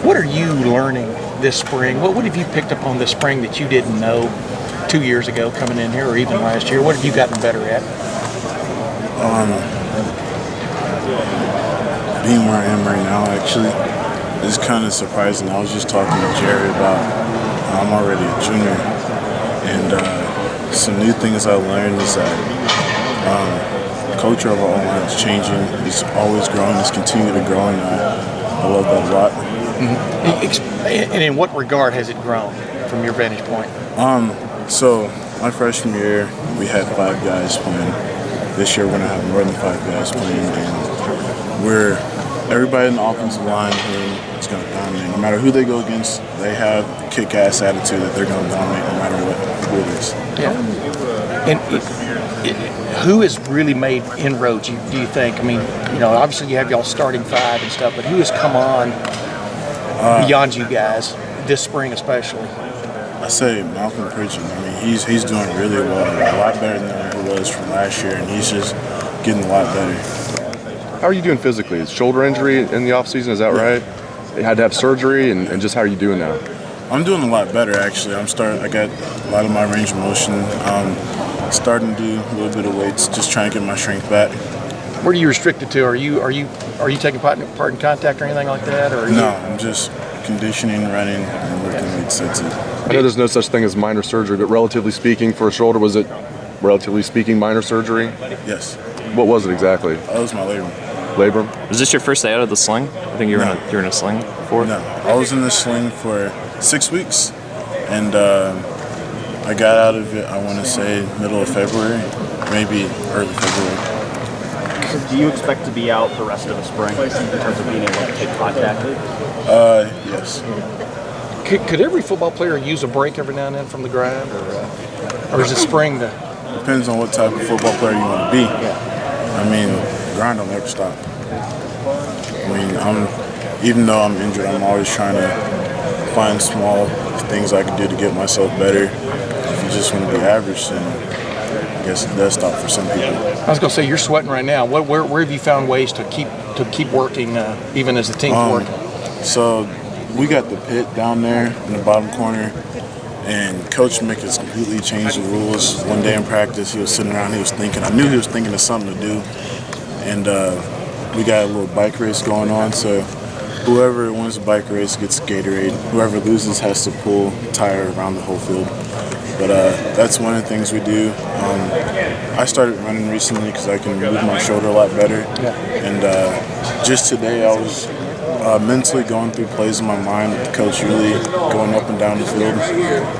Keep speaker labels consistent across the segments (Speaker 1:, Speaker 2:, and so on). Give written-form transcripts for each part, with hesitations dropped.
Speaker 1: What are you learning this spring? What have you picked up on this spring that you didn't know 2 years ago coming in here, or even last year? What have you gotten better at?
Speaker 2: Being where I am right now, actually, is kind of surprising. I was just talking to Jerry about I'm already a junior, and some new things I learned is that culture of our online is changing. It's always growing. It's continuing to grow, and I love that a lot.
Speaker 1: And in what regard has it grown from your vantage point?
Speaker 2: So my freshman year, we had 5 guys playing. This year, we're gonna have more than 5 guys playing, and everybody in the offensive line here is gonna dominate. No matter who they go against, they have a kick-ass attitude that they're gonna dominate no matter who it is.
Speaker 1: Yeah. And who has really made inroads, do you think? I mean, obviously you have y'all starting 5 and stuff, but who has come on beyond you guys this spring especially?
Speaker 2: I say Malcolm Pritchard. I mean, he's doing really well, a lot better than he was from last year, and he's just getting a lot better.
Speaker 3: How are you doing physically? Is shoulder injury in the offseason, is that right? You had to have surgery, and just how are you doing now?
Speaker 2: I'm doing a lot better, actually. I got a lot of my range of motion. Starting to do a little bit of weights, just trying to get my strength back.
Speaker 1: What are you restricted to? Are you taking part in contact or anything like that? Or
Speaker 2: no, I'm just conditioning, running, and lifting weights. That's it.
Speaker 3: I know there's no such thing as minor surgery, but relatively speaking, for a shoulder, was it relatively speaking minor surgery?
Speaker 2: Yes.
Speaker 3: What was it exactly?
Speaker 2: That was my labrum.
Speaker 3: Labrum?
Speaker 4: Was this your first day out of the sling? I think you were in a sling before.
Speaker 2: No, I was in the sling for 6 weeks, and I got out of it, I want to say, middle of February, maybe early February.
Speaker 5: So do you expect to be out the rest of the spring in terms of being able to take contact?
Speaker 2: Yes.
Speaker 1: Could every football player use a break every now and then from the grind, or is it spring the?
Speaker 2: Depends on what type of football player you want to be. Yeah. I mean, grind will never stop. I mean, even though I'm injured, I'm always trying to find small things I can do to get myself better. If you just want to be average, then I guess it does stop for some people.
Speaker 1: I was going to say, you're sweating right now. Where have you found ways to keep working, even as the team's working?
Speaker 2: So we got the pit down there in the bottom corner, and Coach Mick has completely changed the rules. One day in practice, he was sitting around, he was thinking. I knew he was thinking of something to do, and we got a little bike race going on. So whoever wins the bike race gets Gatorade. Whoever loses has to pull a tire around the whole field. But that's one of the things we do. I started running recently because I can move my shoulder a lot better.
Speaker 1: Yeah.
Speaker 2: And just today I was mentally going through plays in my mind with Coach really going up and down the field.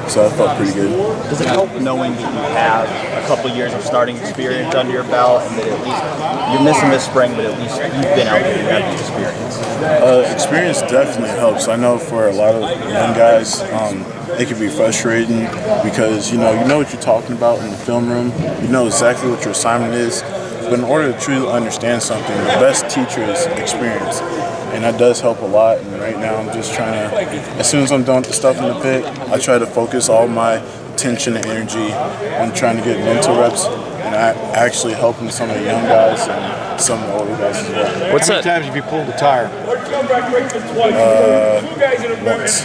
Speaker 2: So I felt pretty good.
Speaker 5: Does it help knowing that you have a couple years of starting experience under your belt, and that at least you're missing this spring, but at least you've been out there, you have the experience?
Speaker 2: Experience definitely helps. I know for a lot of young guys, it can be frustrating because you know what you're talking about in the film room. You know exactly what your assignment is. But in order to truly understand something, the best teacher is experience. And that does help a lot. And right now I'm just trying to, as soon as I'm done with the stuff in the pit, I try to focus all my attention and energy on trying to get mental reps and actually helping some of the young guys and some of the older guys as well.
Speaker 1: How many times have you pulled the tire?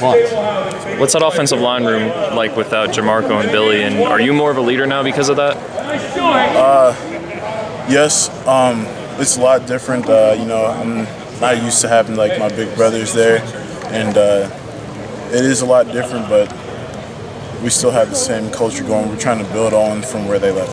Speaker 2: Once.
Speaker 4: What's that offensive line room like without Jamarco and Billy? And are you more of a leader now because of that?
Speaker 2: Yes, it's a lot different. I'm not used to having like my big brothers there, and it is a lot different. But we still have the same culture going. We're trying to build on from where they left.